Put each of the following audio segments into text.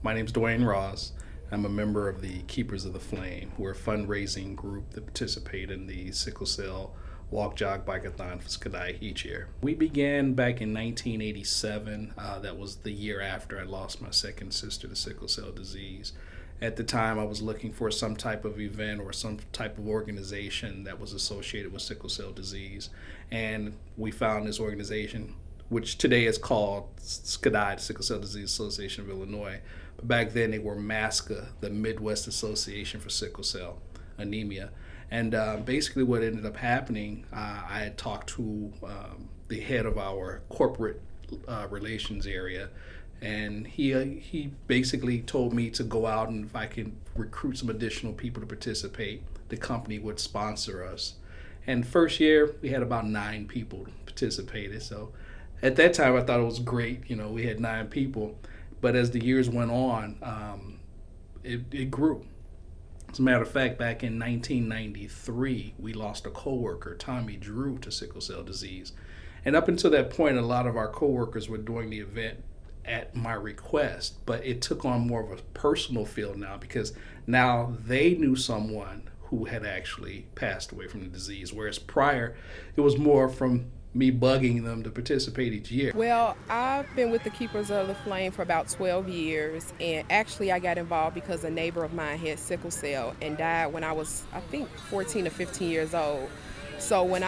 My name's Dwayne Ross. I'm a member of the Keepers of the Flame, who are a fundraising group that participate in the Sickle Cell Walk, Jog, Bike-a-thon for SCDAI each year. We began back in 1987. That was the year after I lost my second sister to sickle cell disease. At the time, I was looking for some type of event or some type of organization that was associated with sickle cell disease. And we found this organization, which today is called SCDAI, Sickle Cell Disease Association of Illinois. But back then they were MASCA, the Midwest Association for Sickle Cell Anemia. And basically what ended up happening, I had talked to the head of our corporate relations area, and he basically told me to go out, and if I can recruit some additional people to participate, the company would sponsor us. And first year, we had about 9 people participated. So at that time, I thought it was great. You know, we had 9 people. But as the years went on, it grew. As a matter of fact, back in 1993, we lost a coworker, Tommy Drew, to sickle cell disease. And up until that point, a lot of our coworkers were doing the event at my request, but it took on more of a personal feel now, because now they knew someone who had actually passed away from the disease, whereas prior, it was more from me bugging them to participate each year. Well, I've been with the Keepers of the Flame for about 12 years, and actually I got involved because a neighbor of mine had sickle cell and died when I was, I think, 14 or 15 years old. So when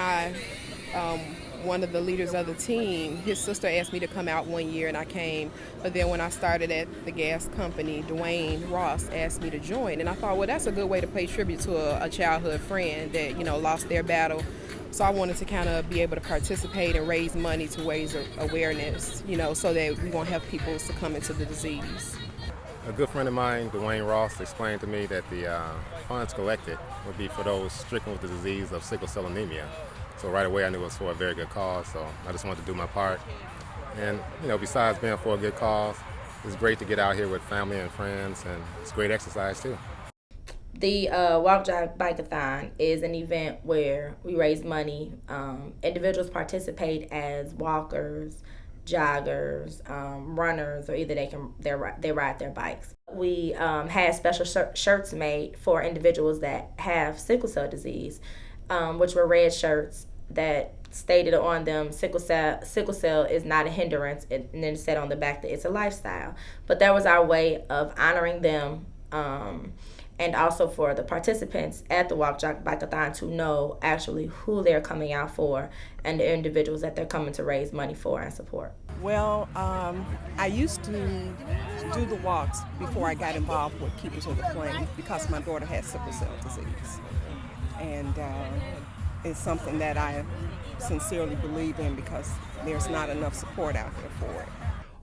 one of the leaders of the team, his sister asked me to come out one year, and I came. But then when I started at the gas company, Dwayne Ross asked me to join, and I thought, well, that's a good way to pay tribute to a childhood friend that, lost their battle. So I wanted to kind of be able to participate and raise money to raise awareness, so that we won't have people succumbing to the disease. A good friend of mine, Dwayne Ross, explained to me that the funds collected would be for those stricken with the disease of sickle cell anemia. So right away I knew it was for a very good cause, so I just wanted to do my part. And, besides being for a good cause, it's great to get out here with family and friends, and it's great exercise too. The Walk, Jog, Bike-a-thon is an event where we raise money. Individuals participate as walkers, joggers, runners, or either they ride their bikes. We had special shirts made for individuals that have sickle cell disease, which were red shirts that stated on them, sickle cell is not a hindrance, and then it said on the back that it's a lifestyle. But that was our way of honoring them, and also for the participants at the Walk, Jog, Bike-a-thon to know actually who they're coming out for and the individuals that they're coming to raise money for and support. Well, I used to do the walks before I got involved with Keepers of the Flame because my daughter had sickle cell disease. And it's something that I sincerely believe in because there's not enough support out there for it.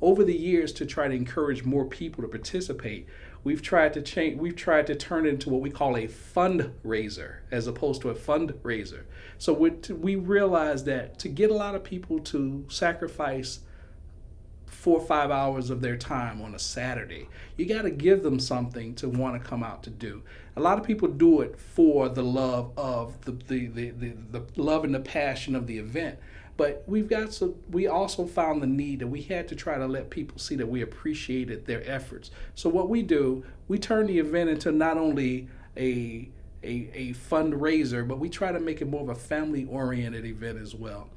Over the years, to try to encourage more people to participate, we've tried to turn it into what we call a fundraiser as opposed to a fundraiser. So we realized that to get a lot of people to sacrifice 4 or 5 hours of their time on a Saturday, you got to give them something to want to come out to do. A lot of people do it for the love of the love and the passion of the event. But we also found the need that we had to try to let people see that we appreciated their efforts. So what we do, we turn the event into not only a fundraiser, but we try to make it more of a family-oriented event as well.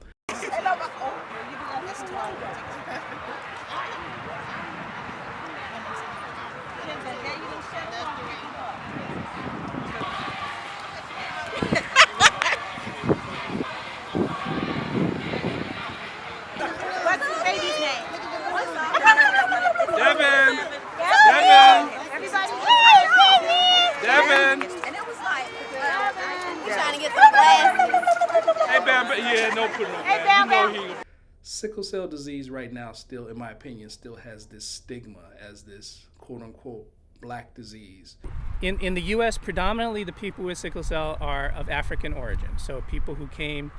Devin! And it was like, trying to get some glasses. Hey, Bam, yeah, no putting on that. Sickle cell disease right now still, in my opinion, still has this stigma as this quote-unquote black disease. In the U.S., predominantly the people with sickle cell are of African origin, so people who came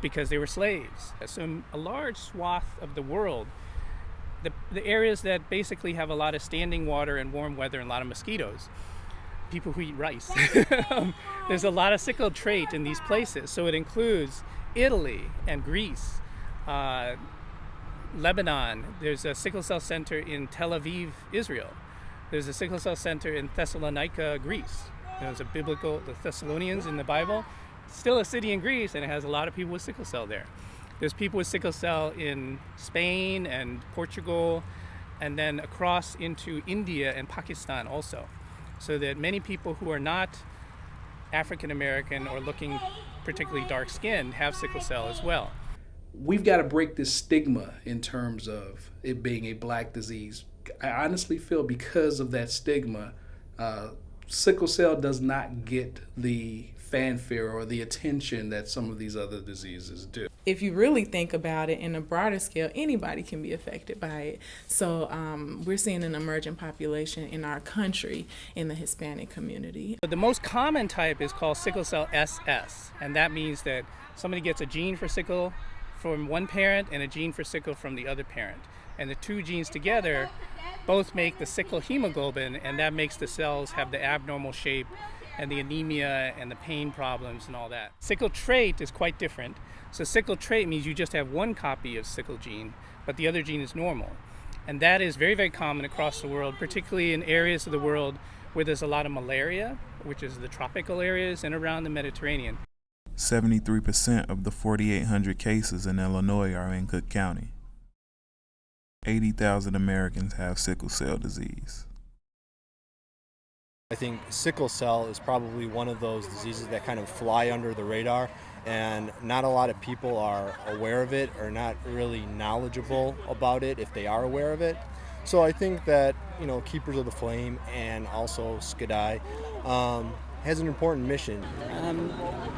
because they were slaves. So in a large swath of the world, the areas that basically have a lot of standing water and warm weather and a lot of mosquitoes, people who eat rice. There's a lot of sickle trait in these places, so it includes Italy and Greece, Lebanon. There's a sickle cell center in Tel Aviv, Israel. There's a sickle cell center in Thessalonica, Greece. It's the Thessalonians in the Bible. It's still a city in Greece, and it has a lot of people with sickle cell there. There's people with sickle cell in Spain and Portugal, and then across into India and Pakistan also. So that many people who are not African American or looking particularly dark skinned have sickle cell as well. We've got to break this stigma in terms of it being a black disease. I honestly feel because of that stigma, sickle cell does not get the fanfare or the attention that some of these other diseases do. If you really think about it in a broader scale, anybody can be affected by it. So we're seeing an emerging population in our country in the Hispanic community. But the most common type is called sickle cell SS, and that means that somebody gets a gene for sickle from one parent and a gene for sickle from the other parent. And the two genes together both make the sickle hemoglobin, and that makes the cells have the abnormal shape and the anemia and the pain problems and all that. Sickle trait is quite different. So sickle trait means you just have one copy of sickle gene, but the other gene is normal. And that is very, very common across the world, particularly in areas of the world where there's a lot of malaria, which is the tropical areas and around the Mediterranean. 73% of the 4,800 cases in Illinois are in Cook County. 80,000 Americans have sickle cell disease. I think sickle cell is probably one of those diseases that kind of fly under the radar, and not a lot of people are aware of it or not really knowledgeable about it if they are aware of it. So I think that, Keepers of the Flame and also SCDAI has an important mission.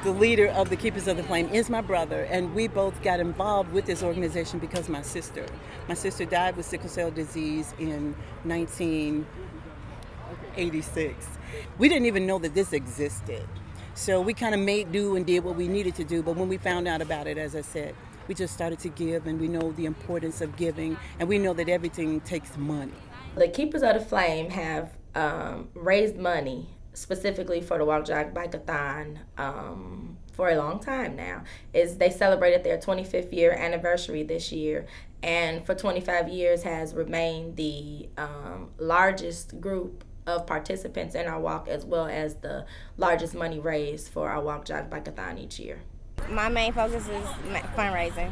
The leader of the Keepers of the Flame is my brother, and we both got involved with this organization because my sister died with sickle cell disease in 1986. We didn't even know that this existed. So we kind of made do and did what we needed to do, but when we found out about it, as I said, we just started to give, and we know the importance of giving, and we know that everything takes money. The Keepers of the Flame have raised money specifically for the Walk Jog Bike-a-thon for a long time now. They celebrated their 25th year anniversary this year, and for 25 years has remained the largest group of participants in our walk, as well as the largest money raised for our Walk Jog Bike-a-thon each year. My main focus is fundraising.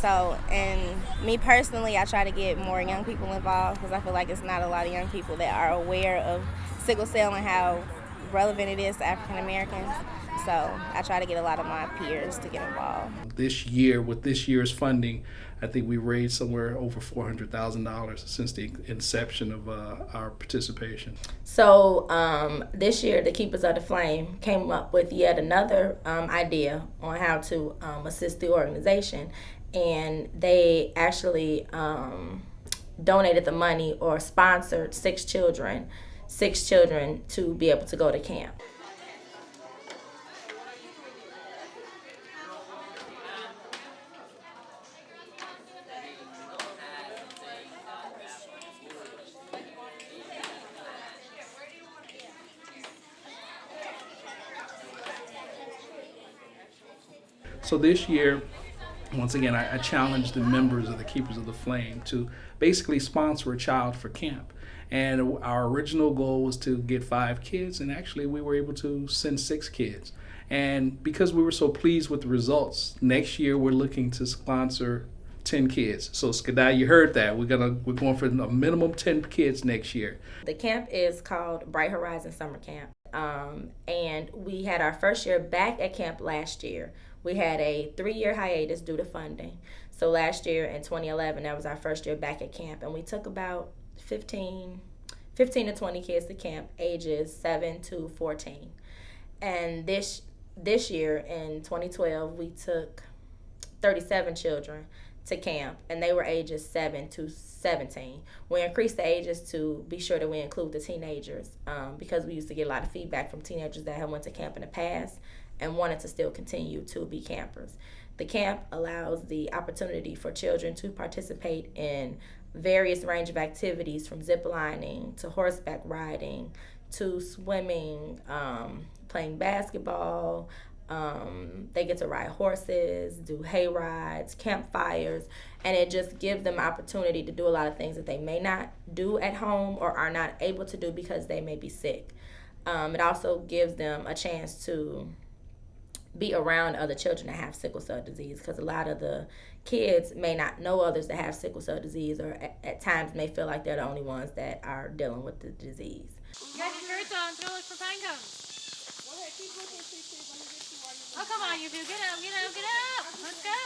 So, and me personally, I try to get more young people involved because I feel like it's not a lot of young people that are aware of sickle cell and how relevant it is to African Americans. So I try to get a lot of my peers to get involved. This year, with this year's funding, I think we raised somewhere over $400,000 since the inception of our participation. So this year, the Keepers of the Flame came up with yet another idea on how to assist the organization, and they actually donated the money or sponsored six children to be able to go to camp. So this year, once again, I challenged the members of the Keepers of the Flame to basically sponsor a child for camp. And our original goal was to get 5 kids, and actually we were able to send 6 kids. And because we were so pleased with the results, next year we're looking to sponsor 10 kids. So SCDAI, you heard that. We're going for a minimum 10 kids next year. The camp is called Bright Horizon Summer Camp. And we had our first year back at camp last year. We had a 3-year hiatus due to funding. So last year in 2011, that was our first year back at camp, and we took about 15 to 20 kids to camp, ages 7 to 14. And this year in 2012, we took 37 children to camp, and they were ages 7 to 17. We increased the ages to be sure that we include the teenagers because we used to get a lot of feedback from teenagers that had went to camp in the past and wanted to still continue to be campers. The camp allows the opportunity for children to participate in various range of activities, from zip lining to horseback riding to swimming, playing basketball, They get to ride horses, do hay rides, campfires, and it just gives them opportunity to do a lot of things that they may not do at home or are not able to do because they may be sick. It also gives them a chance to be around other children that have sickle cell disease, because a lot of the kids may not know others that have sickle cell disease, or at times may feel like they're the only ones that are dealing with the disease. You got your shirts on, let's go look for pine cones. Oh, come on, you two, get up, get up, get up. Let's go.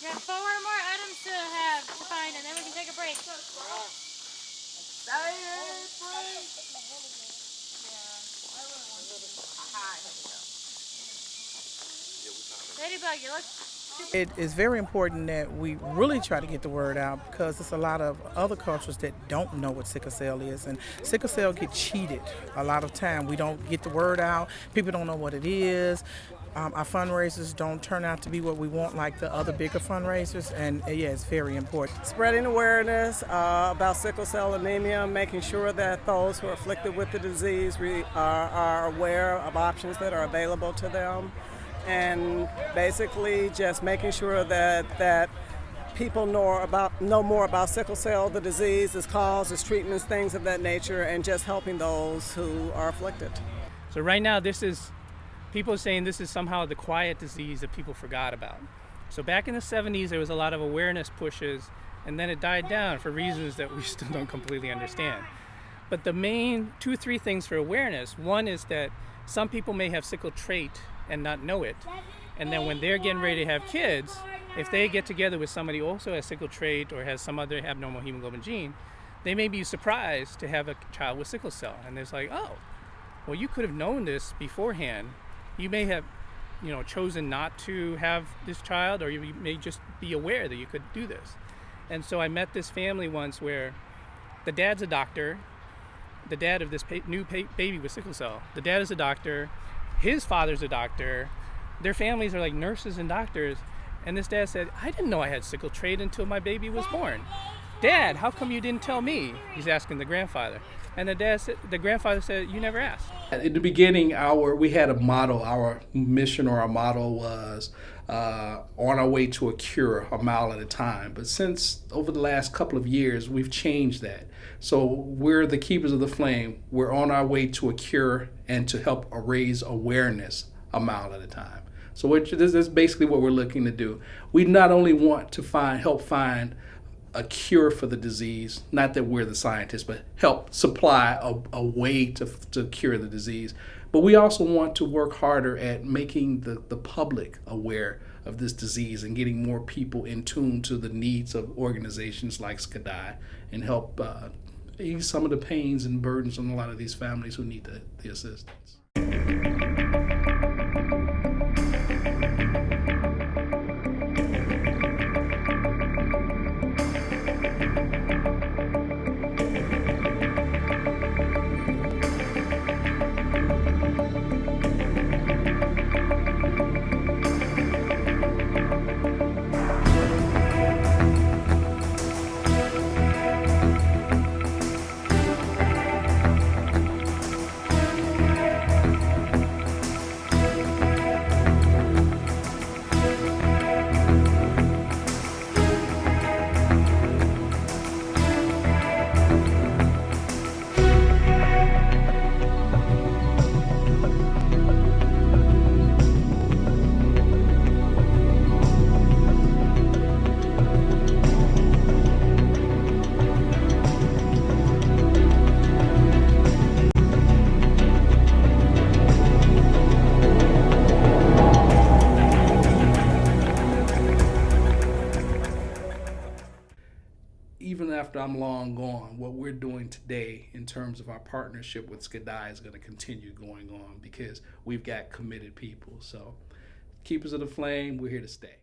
You have 4 more items to find, and then we can take a break. Ladybug, you look. It is very important that we really try to get the word out, because there's a lot of other cultures that don't know what sickle cell is, and sickle cell get cheated a lot of time. We don't get the word out. People don't know what it is. Our fundraisers don't turn out to be what we want like the other bigger fundraisers, and yeah, it's very important. Spreading awareness about sickle cell anemia, making sure that those who are afflicted with the disease are aware of options that are available to them, and basically just making sure that people know more about sickle cell, the disease, its cause, its treatments, things of that nature, and just helping those who are afflicted. So right now, people are saying this is somehow the quiet disease that people forgot about. So back in the 70s, there was a lot of awareness pushes, and then it died down for reasons that we still don't completely understand. But the main 2-3 things for awareness, one is that some people may have sickle trait and not know it. And then when they're getting ready to have kids, if they get together with somebody who also has sickle trait or has some other abnormal hemoglobin gene, they may be surprised to have a child with sickle cell. And it's like, oh, well, you could have known this beforehand. You may have, chosen not to have this child, or you may just be aware that you could do this. And so I met this family once where the dad's a doctor, the dad of this new baby with sickle cell. The dad is a doctor, his father's a doctor, their families are like nurses and doctors, and this dad said, I didn't know I had sickle trait until my baby was born. Dad, how come you didn't tell me? He's asking the grandfather. And the grandfather said, you never asked. At the beginning, we had a motto. Our mission or our motto was on our way to a cure, a mile at a time. But since over the last couple of years, we've changed that. So we're the Keepers of the Flame. We're on our way to a cure and to help raise awareness a mile at a time. So this is basically what we're looking to do. We not only want to help find a cure for the disease, not that we're the scientists, but help supply a way to cure the disease. But we also want to work harder at making the public aware of this disease and getting more people in tune to the needs of organizations like SCDAI and help ease some of the pains and burdens on a lot of these families who need the assistance. Even after I'm long gone, what we're doing today in terms of our partnership with SCDAI is going to continue going on because we've got committed people. So, Keepers of the Flame, we're here to stay.